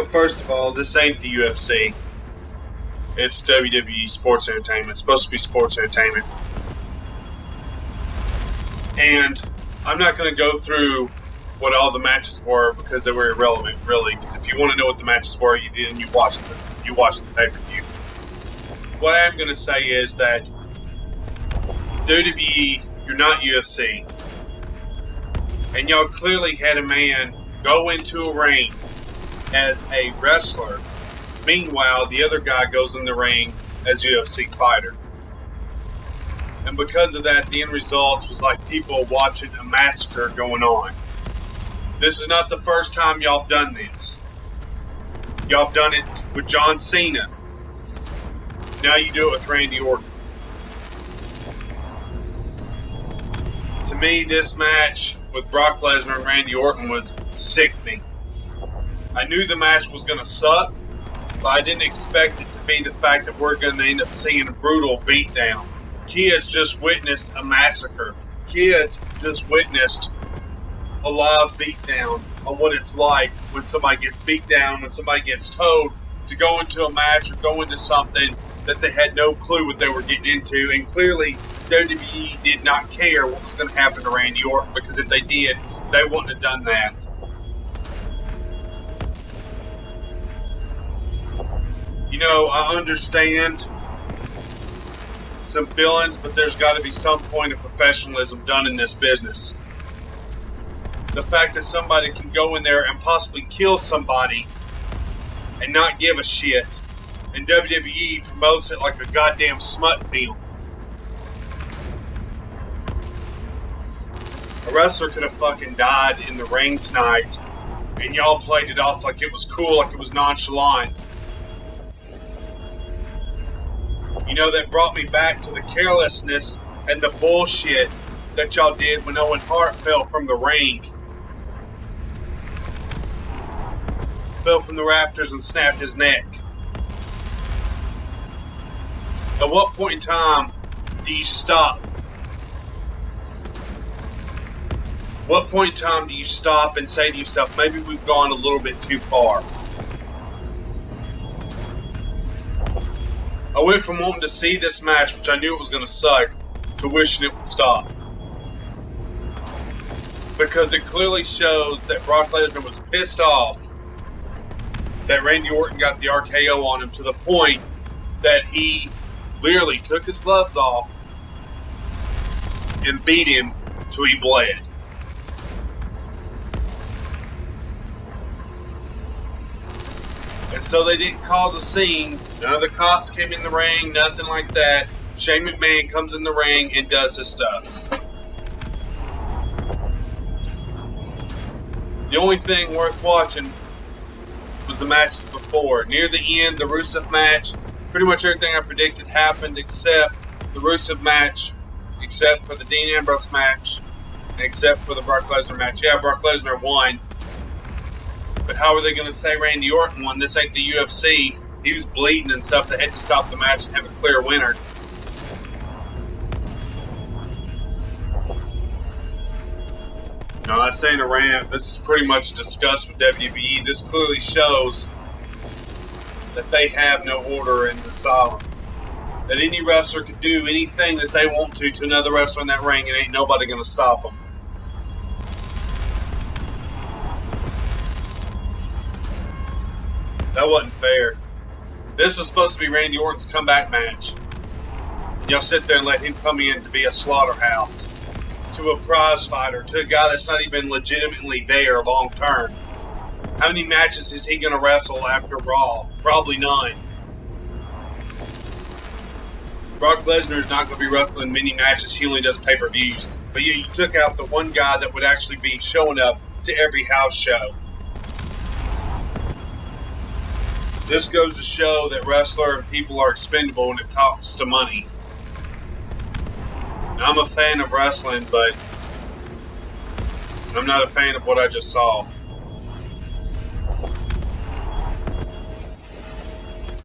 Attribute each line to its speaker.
Speaker 1: First of all, this ain't the UFC. It's WWE Sports Entertainment. It's supposed to be sports entertainment. And I'm not going to go through what all the matches were because they were irrelevant, really. Because if you want to know what the matches were, then you watch the pay-per-view. What I am going to say is that WWE, you're not UFC. And y'all clearly had a man go into a ring as a wrestler. Meanwhile, the other guy goes in the ring as a UFC fighter. And because of that, the end result was like people watching a massacre going on. This is not the first time y'all have done this. Y'all have done it with John Cena. Now you do it with Randy Orton. To me, this match with Brock Lesnar and Randy Orton was sickening. I knew the match was going to suck, but I didn't expect it to be the fact that we're going to end up seeing a brutal beatdown. Kids just witnessed a massacre. Kids just witnessed a live beatdown on what it's like when somebody gets beat down, when somebody gets told to go into a match or go into something that they had no clue what they were getting into. And clearly, WWE did not care what was going to happen to Randy Orton, because if they did, they wouldn't have done that. I understand some feelings, but there's got to be some point of professionalism done in this business. The fact that somebody can go in there and possibly kill somebody and not give a shit, and WWE promotes it like a goddamn smut film. A wrestler could have fucking died in the ring tonight, and y'all played it off like it was cool, like it was nonchalant. That brought me back to the carelessness and the bullshit that y'all did when Owen Hart fell from the ring. Fell from the rafters and snapped his neck. At what point in time do you stop? What point in time do you stop and say to yourself, maybe we've gone a little bit too far? I went from wanting to see this match, which I knew it was going to suck, to wishing it would stop. Because it clearly shows that Brock Lesnar was pissed off that Randy Orton got the RKO on him, to the point that he literally took his gloves off and beat him till he bled. And so they didn't cause a scene. None of the cops came in the ring, nothing like that. Shane McMahon comes in the ring and does his stuff. The only thing worth watching was the matches before. Near the end, the Rusev match, pretty much everything I predicted happened except the Rusev match, except for the Dean Ambrose match, and except for the Brock Lesnar match. Yeah, Brock Lesnar won. But how are they going to say Randy Orton won? This ain't the UFC. He was bleeding and stuff. They had to stop the match and have a clear winner. No, this ain't a rant. This is pretty much discussed with WWE. This clearly shows that they have no order in the asylum. That any wrestler could do anything that they want to another wrestler in that ring, and ain't nobody going to stop them. That wasn't fair. This was supposed to be Randy Orton's comeback match. Y'all sit there and let him come in to be a slaughterhouse, to a prize fighter, to a guy that's not even legitimately there long term. How many matches is he going to wrestle after Raw? Probably none. Brock Lesnar is not going to be wrestling many matches. He only does pay-per-views. But you took out the one guy that would actually be showing up to every house show. This goes to show that wrestler and people are expendable when it comes to money. I'm a fan of wrestling, but I'm not a fan of what I just saw.